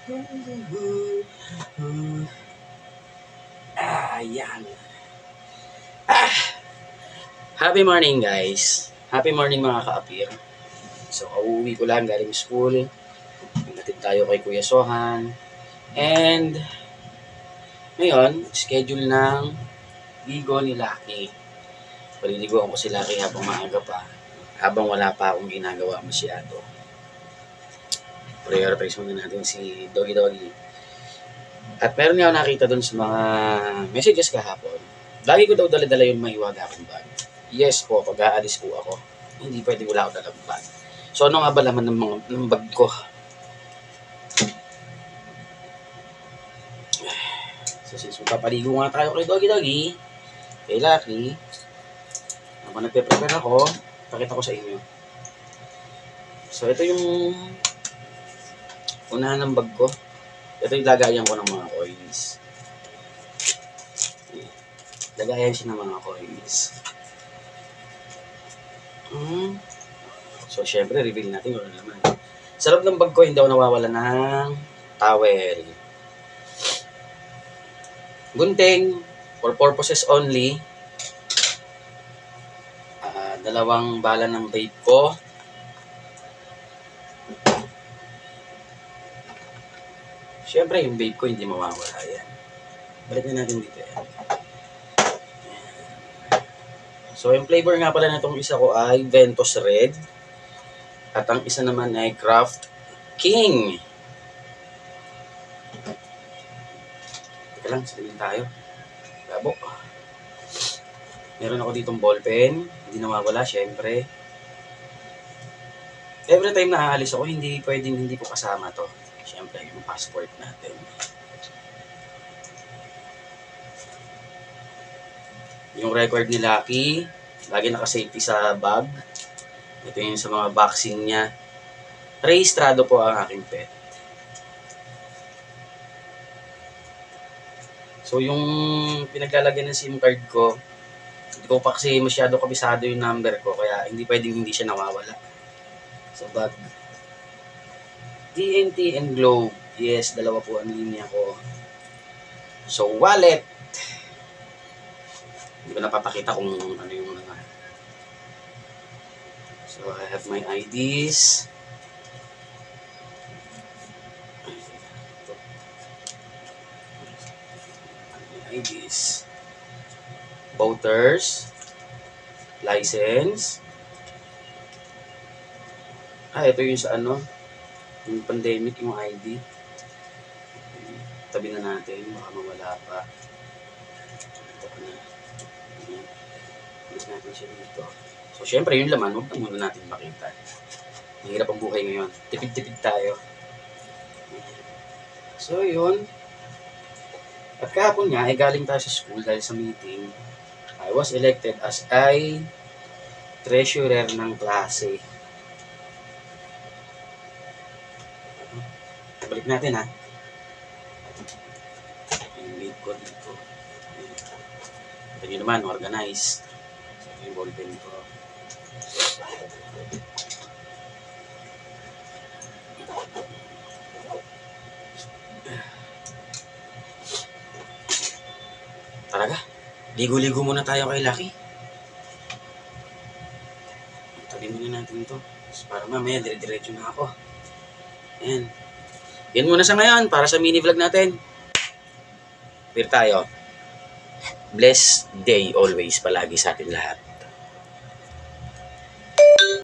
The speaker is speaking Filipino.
Ayan. Happy morning, guys. Happy morning, mga ka-appear. So, uuwi ko lang galing school. Natin tayo kay Kuya Sohan. And, ngayon, schedule ng ligo ni Lucky. Paliliguan ko si Lucky habang maaga pa. Habang wala pa akong ginagawa masyado. Prioritize muna natin si Doggy Doggy. At meron nga ako nakita dun sa mga messages kahapon. Lagi ko daw dala-dala yung mahiwaga akong bag. Yes po, pag aalis po ako, hindi pwede wala ako dalang bag. So ano nga ba laman ng bag ko? So since magpapaligo nga tayo kay Doggy Doggy, kay Lucky, habang nagpe-prepare ako, pakita ko sa inyo. So ito yung unahan ng bag ko. Ito yung lagayan ko ng mga coins. Lagayan siya ng mga coins. So, syempre, reveal natin kung ano naman. Sa loob ng bag ko, hindi ako nawawala ng towel. Gunting, for purposes only. Dalawang bala ng vape ko. Syempre, yung vape ko hindi mawawala yan. Balik na natin dito yan. So, yung flavor nga pala na itong isa ko ay Ventus Red. At ang isa naman ay Craft King. Teka lang, sabihin tayo. Labo. Meron ako ditong ballpen. Hindi nawawala, syempre. Every time na aalis ako, hindi pwedeng hindi ko kasama to. Syempre, yung passport natin. Yung record ni Lucky, lagi naka-safety sa bag. Ito yung sa mga vaccine niya. Rehistrado po ang aking pet. So yung pinaglalagyan ng SIM card ko, hindi ko pa kasi masyado kabisado yung number ko, kaya hindi pwedeng hindi siya nawawala sa bag. TNT and Globe. Yes, dalawa po ang linya ko. So wallet. Hindi ko napapakita kung ano yung mga. So I have my IDs. IDs. Voters. License. Ito yung sa ano. Yung pandemic, yung ID. Tabi na natin. Baka mawala pa. Ito na. Alis natin siya dito. So, syempre, yung laman, huwag na muna natin makita. Mahirap ang buhay ngayon. Tipid-tipid tayo. So, yun. At kahapon nga, galing tayo sa school dahil sa meeting. I was elected as treasurer ng klase. Balik natin, ha. Yung lead ko dito. Ito nyo naman, organized. So, yung ballpen ko. Talaga, ligo-ligo muna tayo kay Lucky. Tabi muna natin ito. Para mamaya, dire-diretso na ako. Ayan. Yan muna sa ngayon para sa mini vlog natin. Pero tayo. Blessed day always palagi sa atin lahat.